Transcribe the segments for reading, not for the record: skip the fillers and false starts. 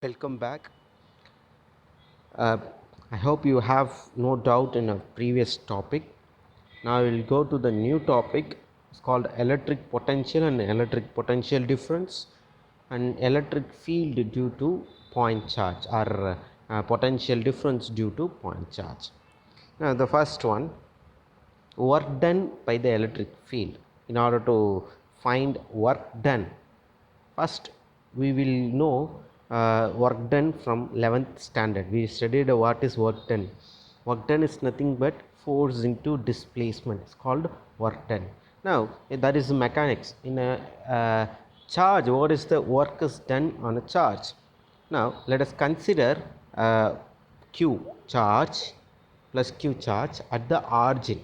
Welcome back. Uh, I hope you have no doubt in a previous topic. Now we'll go to the new topic. It's called electric potential and electric potential difference and electric field due to point charge or potential difference due to point charge. Now the first one, work done by the electric field. In order to find work done, first we will know work done from 11th standard. We studied what is work done. Work done is nothing but force into displacement. It's called work done. Now that is mechanics. In a charge, what is the work is done on a charge? Now let us consider q charge plus q charge at the origin,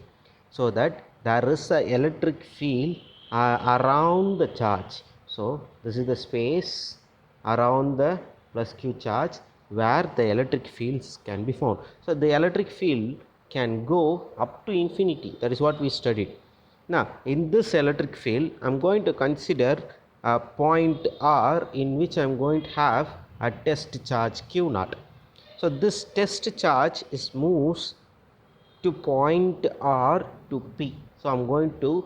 so that there is a electric field around the charge. So this is the space around the plus q charge where the electric fields can be found. So the electric field can go up to infinity. That is what we studied. Now in this electric field, I am going to consider a point r in which I am going to have a test charge q naught. So this test charge is moves to point R to P. So I'm going to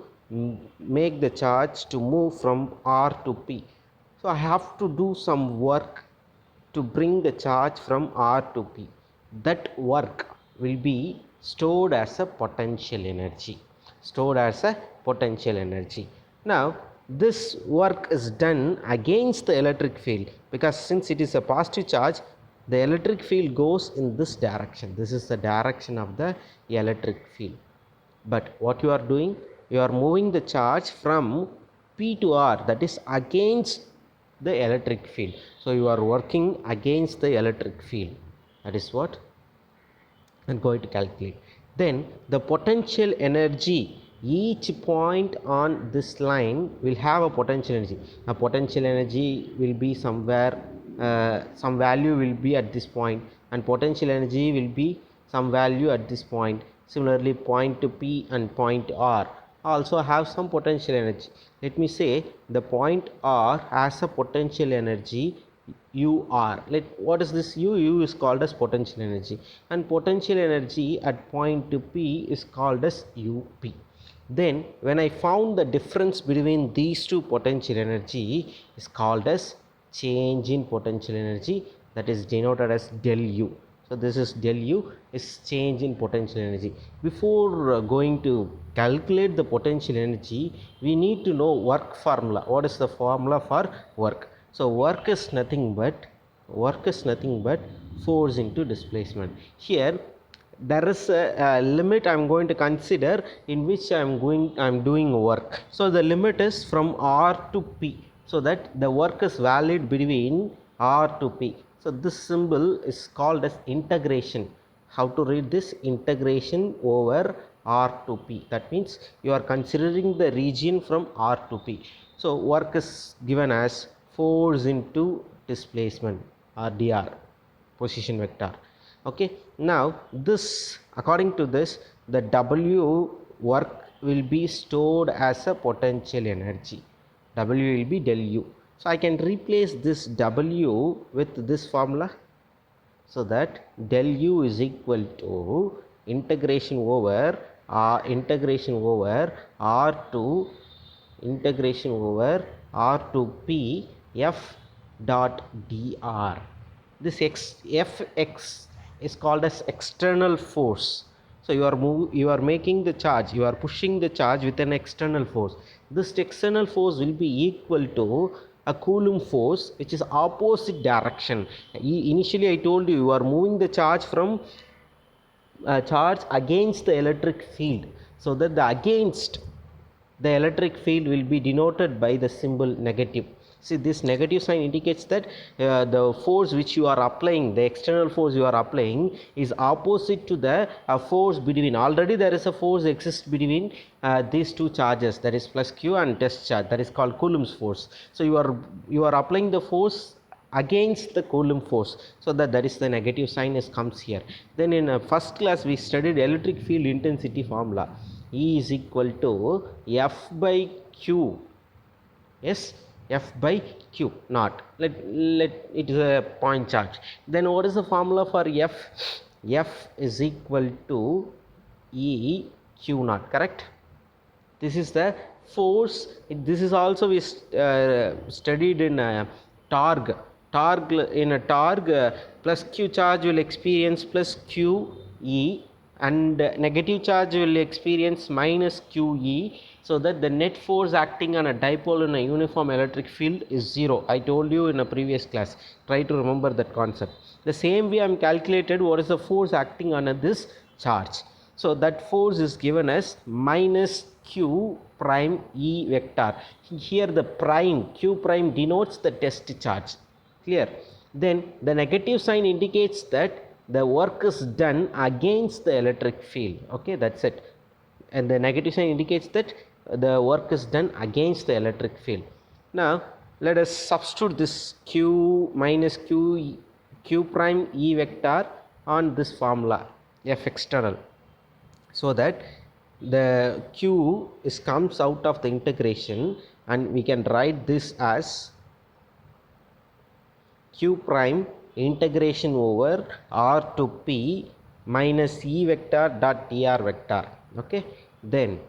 make the charge to move from R to P. So I have to do some work to bring the charge from R to P. That work will be stored as a potential energy. Now this work is done against the electric field, because since it is a positive charge, the electric field goes in this direction. This is the direction of the electric field. But what you are doing, you are moving the charge from P to R, that is against the electric field. So you are working against the electric field. That is what I'm going to calculate. Then the potential energy, each point on this line will have a potential energy. A potential energy will be somewhere, some value will be at this point, and potential energy will be some value at this point. Similarly, point P and point R also have some potential energy. Let me say the point R has a potential energy UR. What is this U? U is called as potential energy, and potential energy at point P is called as UP. Then when I found the difference between these two potential energy is called as change in potential energy, that is denoted as del U. So this is del U is change in potential energy. Before going to calculate the potential energy, we need to know work formula. What is the formula for work? So work is nothing but force into displacement. Here there is a limit I am going to consider in which I am doing work. So the limit is from R to P, so that the work is valid between R to P. So this symbol is called as integration. How to read this? Integration over R to P. That means you are considering the region from R to P. So work is given as force into displacement, or dr, position vector. Okay, now this, according to this, the W work will be stored as a potential energy. W will be del U. So I can replace this W with this formula, so that del U is equal to integration over R to P F dot dr. This Fx is called as external force. So you are making the charge, you are pushing the charge with an external force. This external force will be equal to a Coulomb force, which is opposite direction. Initially I told you, you are moving the charge from charge against the electric field, so that the against the electric field will be denoted by the symbol negative. See, this negative sign indicates that the force which you are applying, the external force you are applying, is opposite to the force between. Already there is a force exists between these two charges, that is plus Q and test charge, that is called Coulomb's force. So you are applying the force against the Coulomb force, so that is the negative sign comes here. Then in first class we studied electric field intensity formula. E is equal to F by Q. Yes, F by Q naught. Let it is a point charge. Then what is the formula for F? F is equal to E Q naught, correct? This is the force. This is also we studied in torque. In a torque, plus Q charge will experience plus QE, and negative charge will experience minus QE, so that the net force acting on a dipole in a uniform electric field is 0. I told you in a previous class. Try to remember that concept. The same way I am calculated what is the force acting on this charge. So that force is given as minus Q prime E vector. Here the prime, Q prime denotes the test charge. Clear? Then the negative sign indicates that the work is done against the electric field. Okay, that's it. And the negative sign indicates that the work is done against the electric field. Now let us substitute this Q minus Q prime E vector on this formula F external, so that the Q comes out of the integration, and we can write this as Q prime integration over R to P minus E vector dot dr vector. Okay, then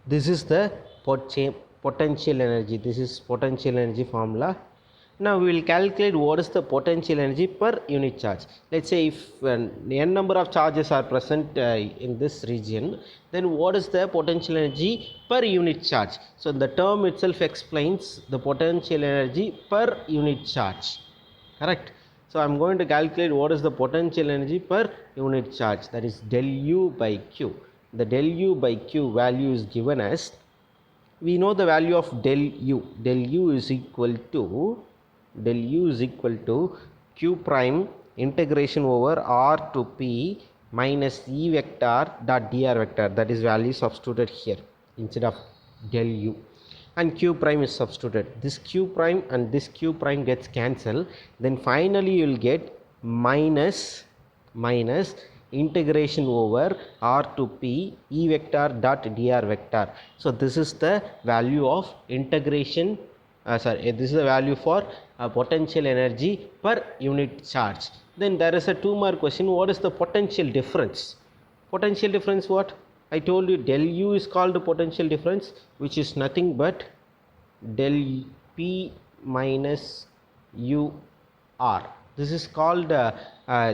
this is the potential energy. This is potential energy formula. Now we will calculate what is the potential energy per unit charge. Let's say if n number of charges are present in this region, then what is the potential energy per unit charge? So the term itself explains the potential energy per unit charge. Correct? So I am going to calculate what is the potential energy per unit charge, that is del U by Q. The del U by Q value is given as, we know the value of del U. Del U is equal to Q prime integration over R to P minus E vector dot dr vector. That is value substituted here instead of del U, and Q prime is substituted. This Q prime and this Q prime gets cancelled. Then finally you will get minus integration over R to P E vector dot dr vector. So this is the value of integration. This is the value for potential energy per unit charge. Then there is a 2 mark question. What is the potential difference? Potential difference what? I told you del U is called potential difference, which is nothing but del P minus U R. This is called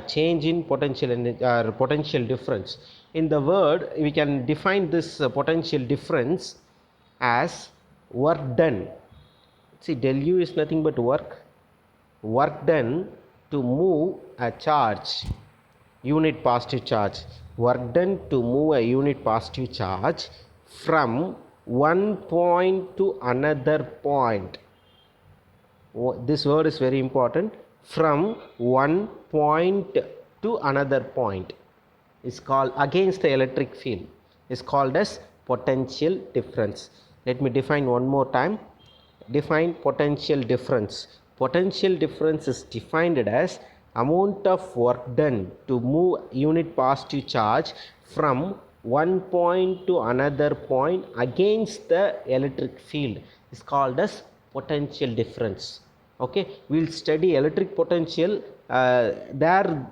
change in potential potential difference. In the word, we can define this potential difference as work done. See, del U is nothing but work done to move a charge, unit positive charge. Work done to move a unit positive charge from one point to another point. This word is very important. From one point to another point is called, against the electric field, is called as potential difference. Let me define one more time. Define potential difference. Potential difference is defined as amount of work done to move unit positive charge from one point to another point against the electric field is called as potential difference. Okay, we will study electric potential. There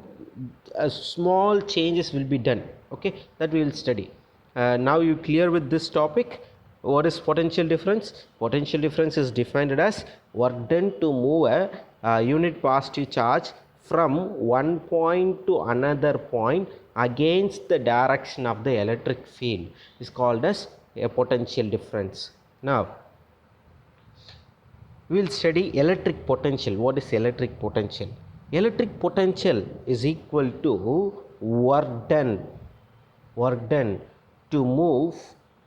small changes will be done. Okay, that we will study. Now you clear with this topic. What is potential difference? Potential difference is defined as work done to move a unit positive charge from one point to another point against the direction of the electric field is called as a potential difference. Now we will study electric potential. What is electric potential? Electric potential is equal to work done to move,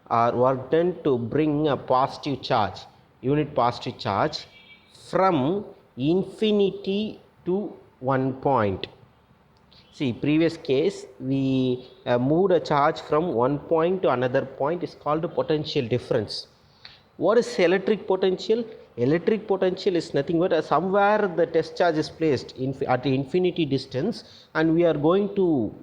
or work done to bring a positive charge, unit positive charge, from infinity to one point. See, previous case we moved a charge from one point to another point is called a potential difference. What is electric potential? electric potential is nothing but somewhere the test charge is placed at the infinity distance, and we are going to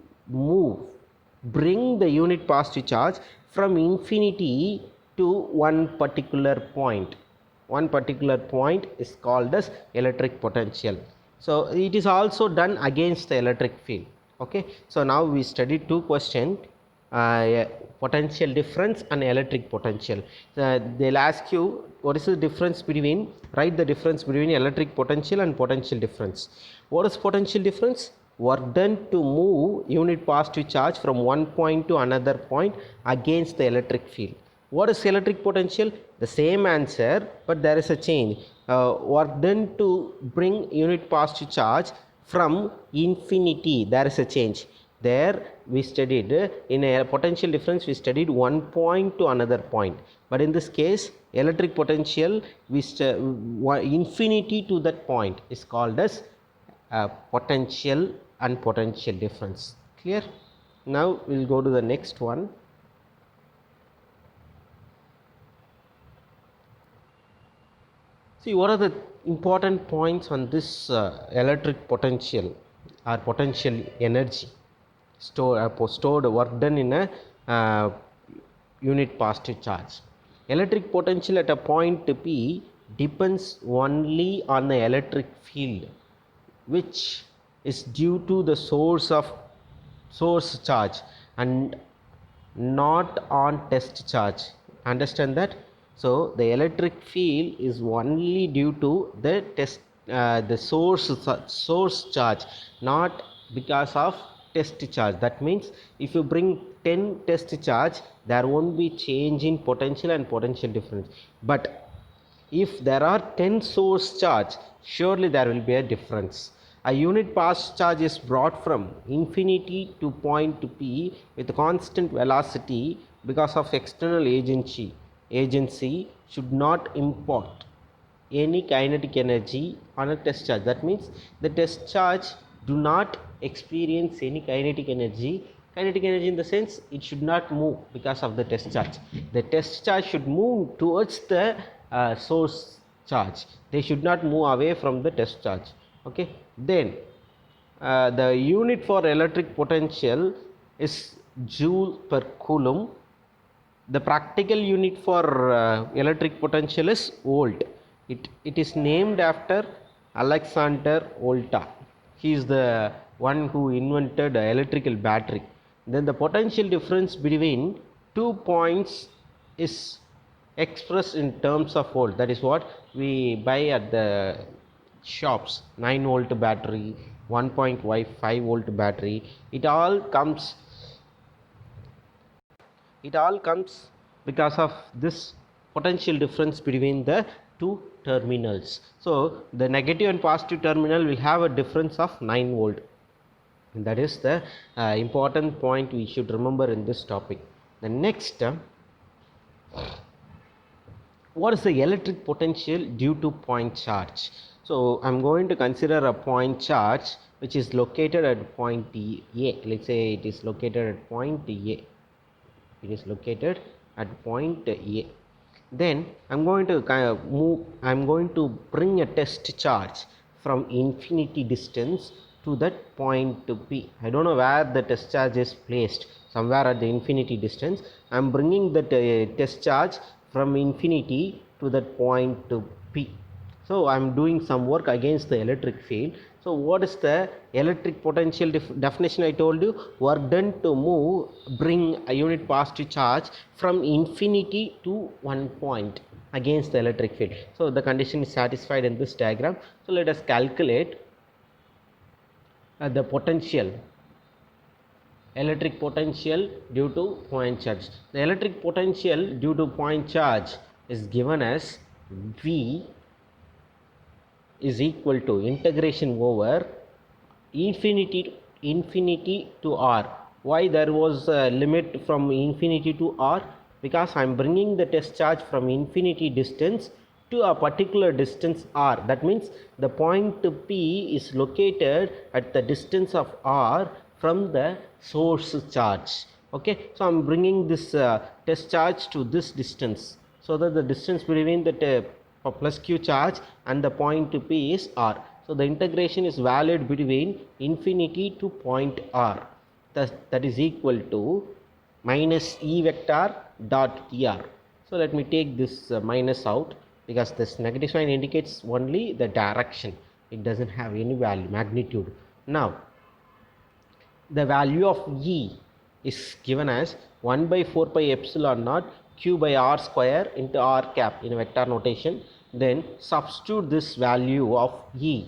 bring the unit positive charge from infinity to one particular point. One particular point is called as electric potential. So it is also done against the electric field. Okay, so now we studied two questions, potential difference and electric potential. They'll ask you what is the difference between, write the difference between electric potential and potential difference. What is potential difference? Work done to move unit positive charge from one point to another point against the electric field. What is electric potential? The same answer, but there is a change. Work done to bring unit positive charge from infinity, there is a change. There we studied, in a potential difference we studied one point to another point, but in this case electric potential we infinity to that point is called as potential and potential difference. Clear? Now we will go to the next one. See, what are the important points on this electric potential or potential energy stored work done in a unit positive charge. Electric potential at a point P depends only on the electric field, which is due to the source charge and not on test charge. Understand that? So the electric field is only due to the the source charge, not because of test charge. That means if you bring 10 test charge, there won't be change in potential and potential difference. But if there are 10 source charge, surely there will be a difference. A unit pass charge is brought from infinity to point P with constant velocity because of external agency. Agency should not impart any kinetic energy on a test charge. That means the test charge do not experience any kinetic energy. Kinetic energy in the sense it should not move because of the test charge. The test charge should move towards the source charge. They should not move away from the test charge. Okay, then the unit for electric potential is joule per coulomb. The practical unit for electric potential is volt. It is named after Alexander Volta. He is the one who invented electrical battery. Then the potential difference between 2 points is expressed in terms of volt. That is what we buy at the shops. 9 volt battery, 1.5 volt battery. It all comes because of this potential difference between the two terminals. So the negative and positive terminal will have a difference of 9 volt. And that is the important point we should remember in this topic. The next, what is the electric potential due to point charge? So I am going to consider a point charge which is located at point A. Let's say it is located at point A. It is located at point A. Then I'm going to bring a test charge from infinity distance to that point P. I don't know where the test charge is placed, somewhere at the infinity distance. I'm bringing the test charge from infinity to that point P. So I'm doing some work against the electric field. So what is the electric potential definition? I told you, work done to bring a unit positive charge from infinity to one point against the electric field. So the condition is satisfied in this diagram. So let us calculate the potential, electric potential due to point charge. The electric potential due to point charge is given as V is equal to integration over infinity to R. Why there was a limit from infinity to R? Because I am bringing the test charge from infinity distance to a particular distance R. That means the point P is located at the distance of R from the source charge. Okay, so I am bringing this test charge to this distance, so that the distance between the plus q charge and the point P is r. So the integration is valid between infinity to point r. That is equal to minus E vector dot dr. So let me take this minus out, because this negative sign indicates only the direction. It doesn't have any value, magnitude. Now the value of E is given as 1 by 4 pi epsilon naught q by r square into r cap in vector notation. Then substitute this value of E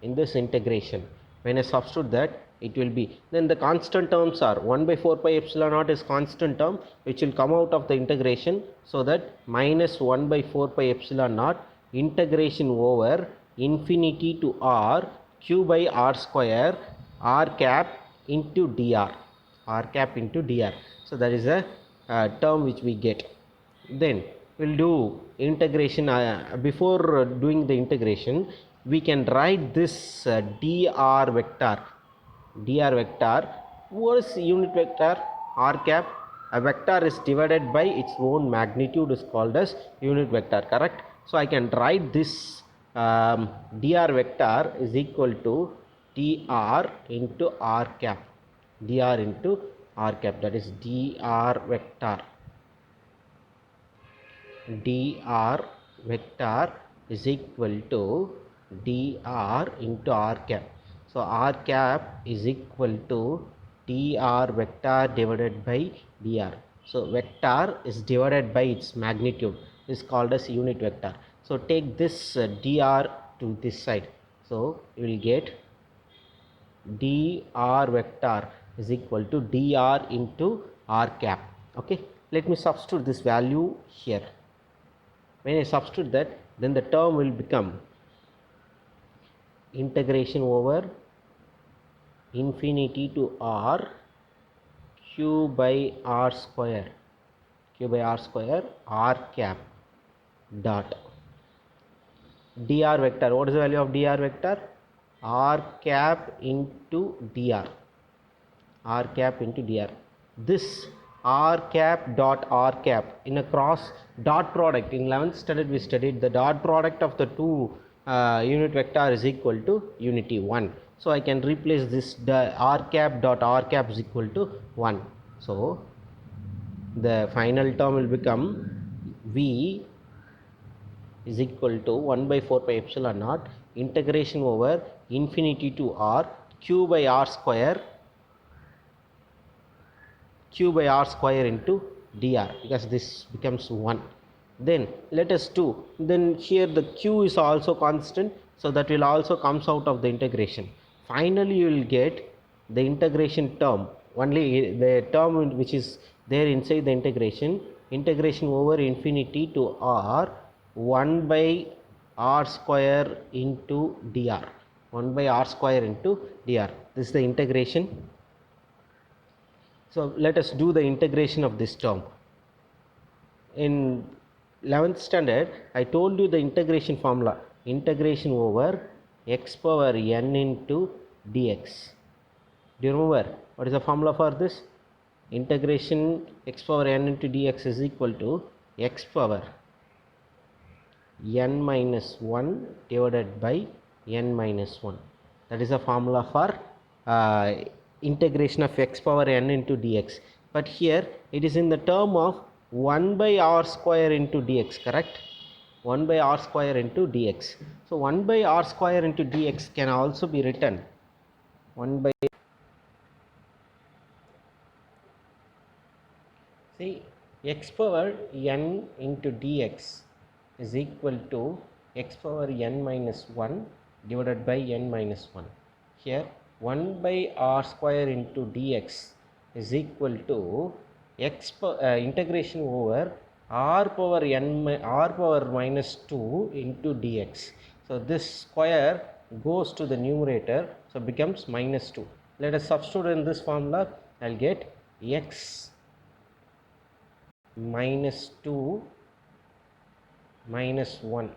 in this integration. When I substitute that, it will be, then the constant terms are 1 by 4 pi epsilon naught is constant term which will come out of the integration, so that minus 1 by 4 pi epsilon naught integration over infinity to r q by r square r cap into dr. So that is a term which we get. Then we'll do integration. Before doing the integration, we can write this dr vector. What is unit vector? R cap. A vector is divided by its own magnitude is called as unit vector, correct? So I can write this dr vector is equal to dr into r cap. That is dr vector is equal to dr into r cap. So r cap is equal to dr vector divided by dr. So vector is divided by its magnitude is called as unit vector. So take this dr to this side. So you will get dr vector is equal to dr into r cap. Okay, let me substitute this value here. When I substitute that, then the term will become integration over infinity to r q by r square r cap dot dr vector. What is the value of dr vector? R cap into dr. This r cap dot r cap in a cross dot product. In 11th standard we studied the dot product of the two unit vector is equal to unity 1. So I can replace this r cap dot r cap is equal to 1. So the final term will become v is equal to 1 by 4 pi epsilon naught integration over infinity to r q by r square into dr, because this becomes 1. Then let us do, then here the q is also constant, so that will also comes out of the integration. Finally you will get the integration term, only the term which is there inside the integration over infinity to r 1 by r square into dr. This is the integration. So let us do the integration of this term. In 11th standard, I told you the integration formula. Integration over x power n into dx. Do you remember what is the formula for this? Integration x power n into dx is equal to x power n minus 1 divided by n minus 1. That is the formula for integration of x power n into dx. But here it is in the term of 1 by r square into dx, correct? 1 by r square into dx. So 1 by r square into dx can also be written 1 by, see, x power n into dx is equal to x power n minus 1 divided by n minus 1. Here 1 by r square into dx is equal to integration over r power minus 2 into dx. So this square goes to the numerator, so becomes minus 2. Let us substitute in this formula. I'll get x minus 2 minus 1